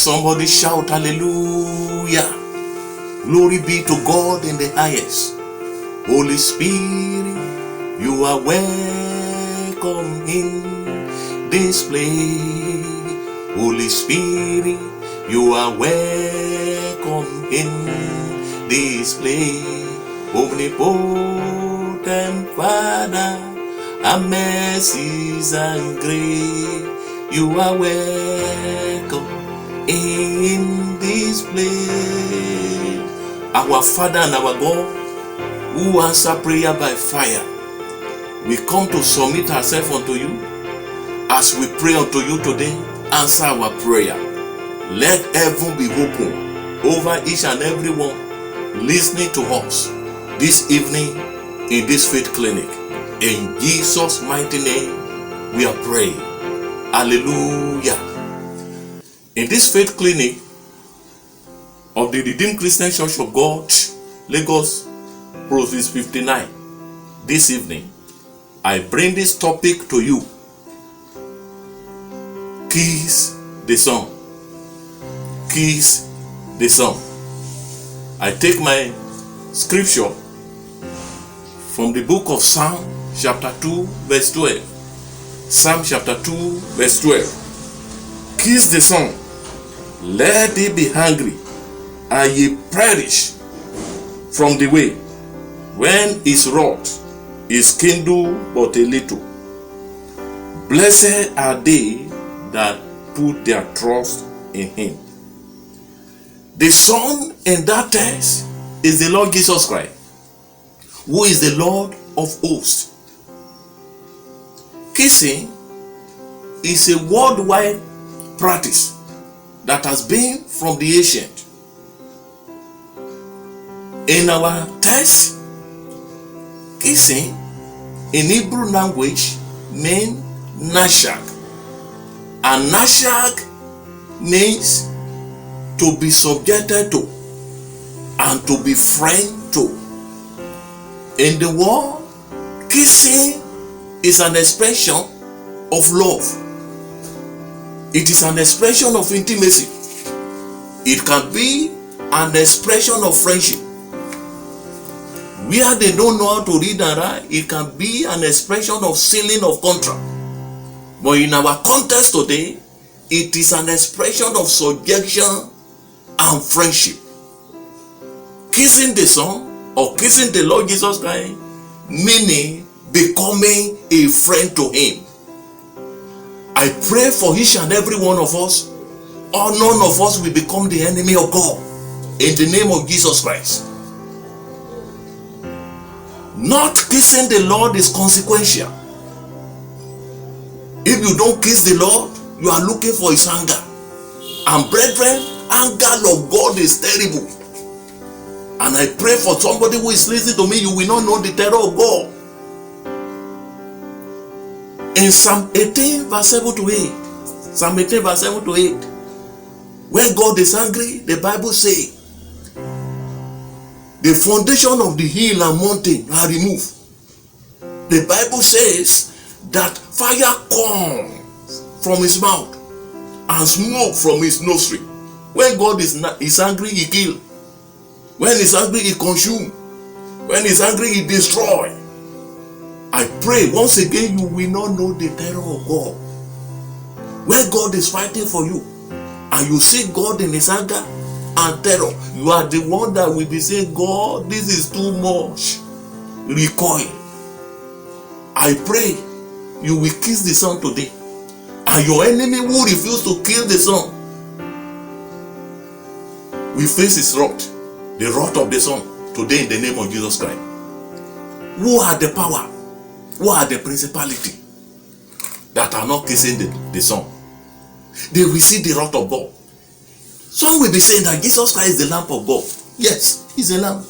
Somebody shout hallelujah. Glory be to God in the highest. Holy Spirit, you are welcome in this place. Holy Spirit, you are welcome in this place. Omnipotent Father, and mercies and grace, you are welcome in this place. Our Father and our God, who answer prayer by fire, we come to submit ourselves unto you. As we pray unto you today, answer our prayer. Let heaven be open over each and every one listening to us this evening in this faith clinic. In Jesus' mighty name, we are praying. Hallelujah. In this faith clinic of the Redeemed Christian Church of God, Lagos, Province 59, this evening, I bring this topic to you. Kiss the Son. Kiss the Son. I take my scripture from the book of Psalm chapter 2 verse 12. Psalm chapter 2 verse 12. Kiss the Son, let it be hungry, and ye perish from the way, when his wrath is kindled but a little. Blessed are they that put their trust in him. The Son in that text is the Lord Jesus Christ, who is the Lord of hosts. Kissing is a worldwide practice that has been from the ancient. In our text, kissing in Hebrew language means nashak, and nashak means to be subjected to and to be friend to. In the world, kissing is an expression of love. It is an expression of intimacy. It can be an expression of friendship. Where they don't know how to read and write, it can be an expression of sealing of contract. But in our context today, it is an expression of subjection and friendship. Kissing the Son or kissing the Lord Jesus Christ, meaning becoming a friend to him. I pray for each and every one of us, or none of us will become the enemy of God, in the name of Jesus Christ. Not kissing the Lord is consequential. If you don't kiss the Lord, you are looking for his anger. And brethren, anger of God is terrible. And I pray for somebody who is listening to me, you will not know the terror of God. In Psalm 18 verse 7 to 8, Psalm 18 verse 7 to 8, when God is angry, the Bible says, the foundation of the hill and mountain are removed. The Bible says that fire comes from his mouth and smoke from his nostril. When God is angry, he kills. When he's angry, he consumes. When he's angry, he destroys. I pray once again you will not know the terror of God. When God is fighting for you and you see God in his anger and terror, you are the one that will be saying, God, this is too much. Recoil. I pray you will kiss the Son today, and your enemy who refuse to kill the Son will face his wrath, the wrath of the Son, today in the name of Jesus Christ. Who are the power? Who are the principality that are not kissing the Son? They will see the wrath of God. Some will be saying that Jesus Christ is the Lamb of God. Yes, he's a lamb.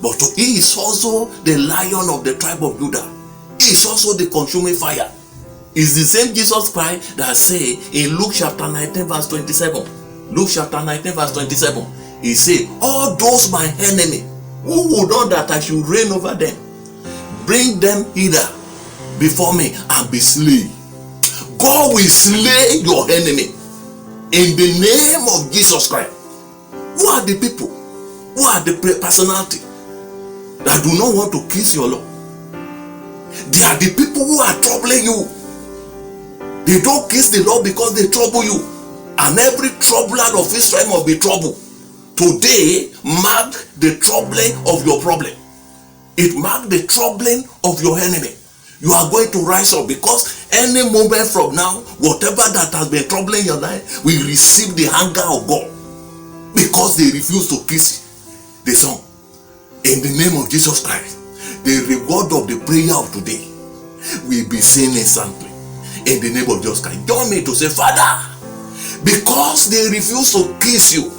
But he is also the Lion of the tribe of Judah. He is also the consuming fire. It's the same Jesus Christ that say in Luke chapter 19 verse 27. Luke chapter 19 verse 27. He say, all those my enemy, who would not that I should reign over them, bring them hither before me and be slain. God will slay your enemy. In the name of Jesus Christ. Who are the people? Who are the personality that do not want to kiss your Lord? They are the people who are troubling you. They don't kiss the Lord because they trouble you. And every troubler of Israel must be troubled. Today, mark the troubling of your problem. It marks the troubling of your enemy. You are going to rise up, because any moment from now, whatever that has been troubling your life will receive the anger of God, because they refuse to kiss the Son. In the name of Jesus Christ, the reward of the prayer of today will be seen instantly. In the name of Jesus Christ, join me to say, Father, because they refuse to kiss you,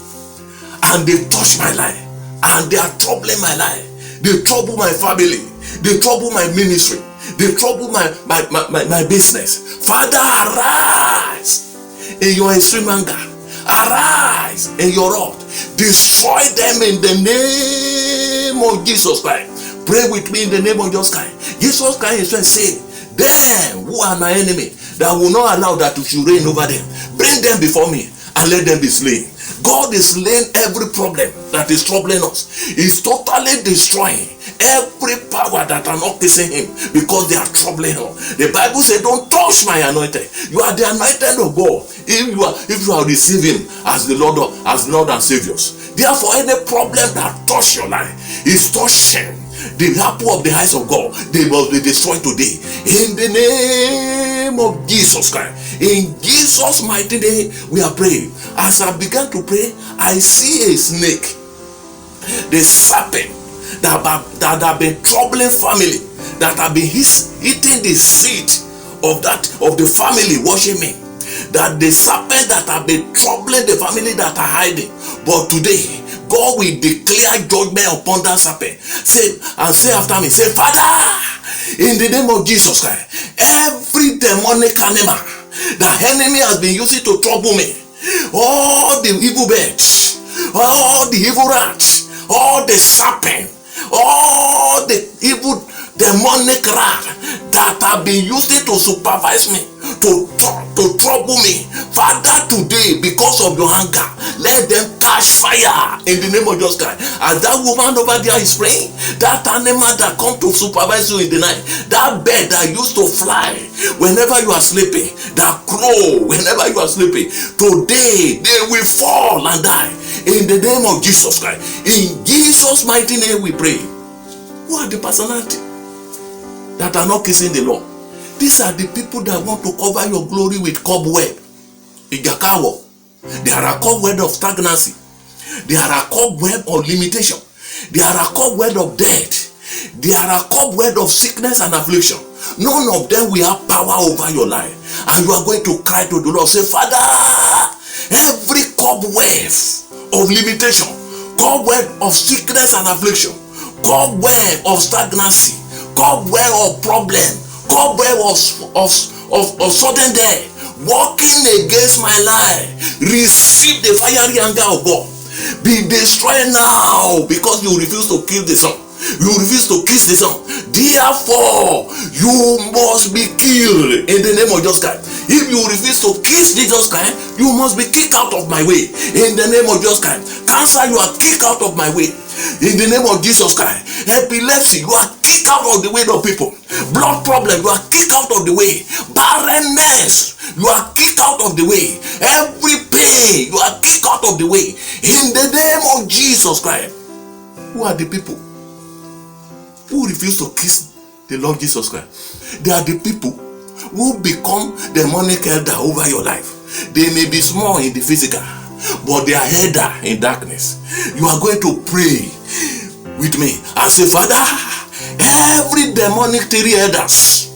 and they touch my life, and they are troubling my life, they trouble my family, they trouble my ministry, they trouble my business. Father, arise in your extreme anger, arise in your wrath, destroy them in the name of Jesus Christ. Pray with me in the name of Jesus Christ. Jesus Christ is saying, them who are my enemy, that will not allow that you should reign over them, bring them before me and let them be slain. God is slaying every problem that is troubling us. He's totally destroying every power that are not kissing him, because they are troubling him. The Bible says, don't touch my anointed. You are the anointed of God. If you are receiving as the Lord and Savior. Therefore, any problem that touch your life is touching the apple of the eyes of God. They must be destroyed today. In the name of Jesus Christ. In Jesus' mighty name, we are praying. As I began to pray, I see a snake, the serpent that have been troubling family, that have been eating the seed of the family worshiping me. That the serpent that have been troubling the family that are hiding. But today, God will declare judgment upon that serpent. Say after me, say, Father, in the name of Jesus Christ, every demonic animal the enemy has been using to trouble me, all the evil birds, all the evil rats, all the serpent, all the evil demonic rat that have been using to supervise me, to trouble me, Father, today, because of your anger, let them catch fire in the name of Jesus Christ. As that woman over there is praying, that animal that come to supervise you in the night, that bird that used to fly whenever you are sleeping, that crow whenever you are sleeping, today they will fall and die in the name of Jesus Christ. In Jesus' mighty name we pray. Who are the personality that are not kissing the Lord? These are the people that want to cover your glory with cobweb. Igakawo. They are a cobweb of stagnancy. They are a cobweb of limitation. They are a cobweb of death. They are a cobweb of sickness and affliction. None of them will have power over your life. And you are going to cry to the Lord. Say, Father, every cobweb of limitation, cobweb of sickness and affliction, cobweb of stagnancy, cobweb of problem, cobweb of sudden death, walking against my life, receive the fiery anger of God. Be destroyed now, because you refuse to kill the Son. You refuse to kiss the Son. Therefore, you must be killed in the name of Jesus Christ. If you refuse to kiss Jesus Christ, you must be kicked out of my way in the name of Jesus Christ. Cancer, you are kicked out of my way in the name of Jesus Christ. Epilepsy, you are kicked out of the way of people. Blood problem, you are kicked out of the way. Barrenness, you are kicked out of the way. Every pain, you are kicked out of the way in the name of Jesus Christ. Who are the people who refuse to kiss the Lord Jesus Christ? They are the people who become demonic elder over your life. They may be small in the physical, but they are elder in darkness. You are going to pray with me and say, Father, every demonic 3 elders,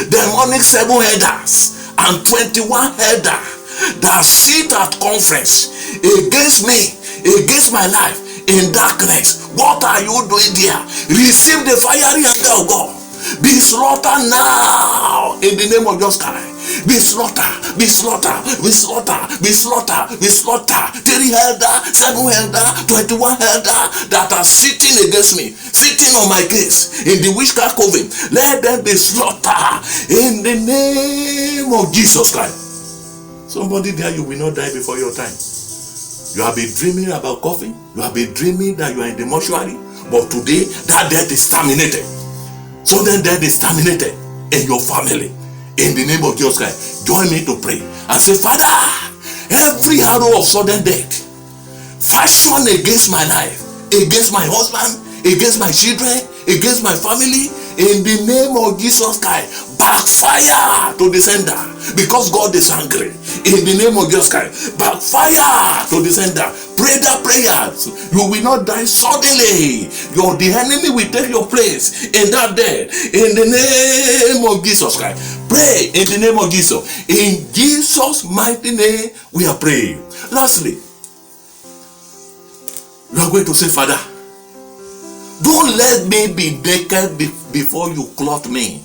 demonic 7 elders, and 21 elders that sit at conference against me, against my life in darkness, what are you doing there? Receive the fiery anger of God. Be slaughtered now in the name of Jesus Christ. Be slaughtered, be slaughtered, be slaughtered, be slaughtered, be slaughtered. 3 elders, 7 elders, 21 elders that are sitting against me, sitting on my case in the witchcraft coven. Let them be slaughtered in the name of Jesus Christ. Somebody there, you will not die before your time. You have been dreaming about coffee. You have been dreaming that you are in the mortuary. But today, that death is terminated. Sudden death is terminated in your family. In the name of Jesus Christ, join me to pray and say, Father, every arrow of sudden death fashioned against my life, against my husband, against my children, against my family, in the name of Jesus Christ, backfire to the sender, because God is angry. In the name of Jesus Christ, backfire to the sender. Pray that prayer. You will not die suddenly. The enemy will take your place in that death. In the name of Jesus Christ, pray in the name of Jesus. In Jesus' mighty name, we are praying. Lastly, we are going to say, Father, don't let me be naked before you clothe me.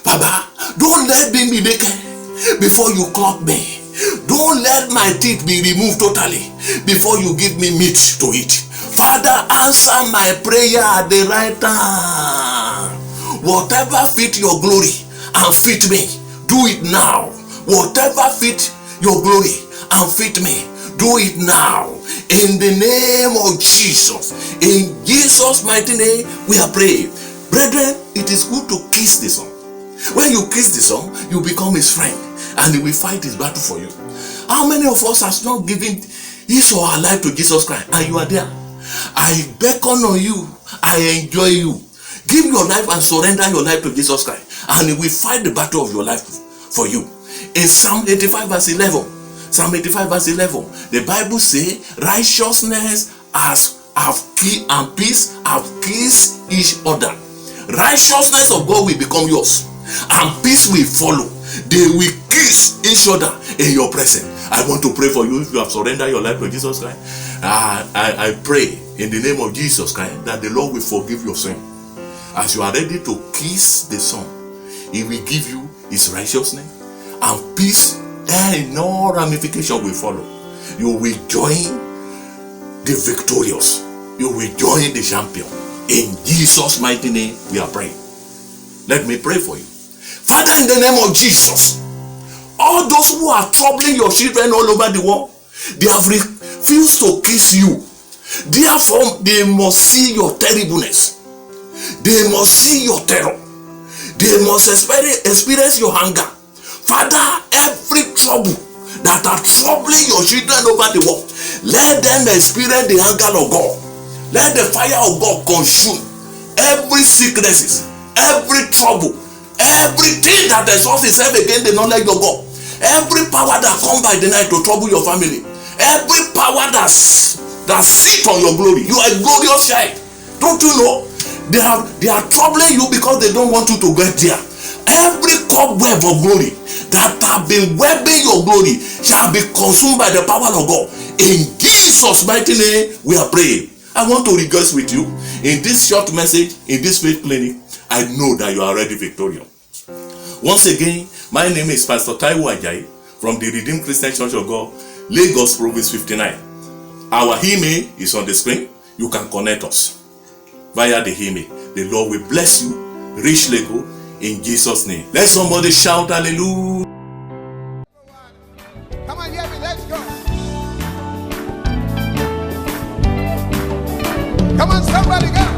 Baba, don't let me be naked before you clothe me. Don't let my teeth be removed totally before you give me meat to eat. Father, answer my prayer at the right time. Whatever fit your glory and fit me, do it now. Whatever fit your glory and fit me, do it now. In the name of Jesus. In Jesus' mighty name, we are praying. Brethren, it is good to kiss the Son. When you kiss the Son, you become his friend, and he will fight his battle for you. How many of us has not given his or her life to Jesus Christ, and you are there? I beckon on you. I enjoy you. Give your life and surrender your life to Jesus Christ, and he will fight the battle of your life for you. In Psalm 85 verse 11, Psalm 85 verse 11, the Bible says, righteousness and peace have kissed each other. Righteousness of God will become yours, and peace will follow. They will kiss each other in your presence. I want to pray for you. If you have surrendered your life to Jesus Christ, I pray in the name of Jesus Christ that the Lord will forgive your sin. As you are ready to kiss the Son, he will give you his righteousness, and peace and no ramification will follow. You will join the victorious. You will join the champion. In Jesus' mighty name, we are praying. Let me pray for you. Father, in the name of Jesus, all those who are troubling your children all over the world, they have refused to kiss you. Therefore, they must see your terribleness. They must see your terror. They must experience your hunger. Father, every trouble that are troubling your children over the world, let them experience the anger of God. Let the fire of God consume every sicknesses, every trouble, everything that exalts itself against the knowledge of God, every power that comes by the night to trouble your family, every power that sits on your glory. You are a glorious child. Don't you know? They are troubling you because they don't want you to get there. Every cobweb of glory that have been webbing your glory shall be consumed by the power of God. In Jesus' mighty name, we are praying. I want to rejoice with you in this short message, in this faith clinic. I know that you are already victorious. Once again, my name is Pastor Taiwo Ajayi from the Redeemed Christian Church of God, Lagos Province 59. Our email is on the screen. You can connect us via the email. The Lord will bless you richly in Jesus' name. Let somebody shout hallelujah. Come on, Yemi, let's go. Come on, somebody go.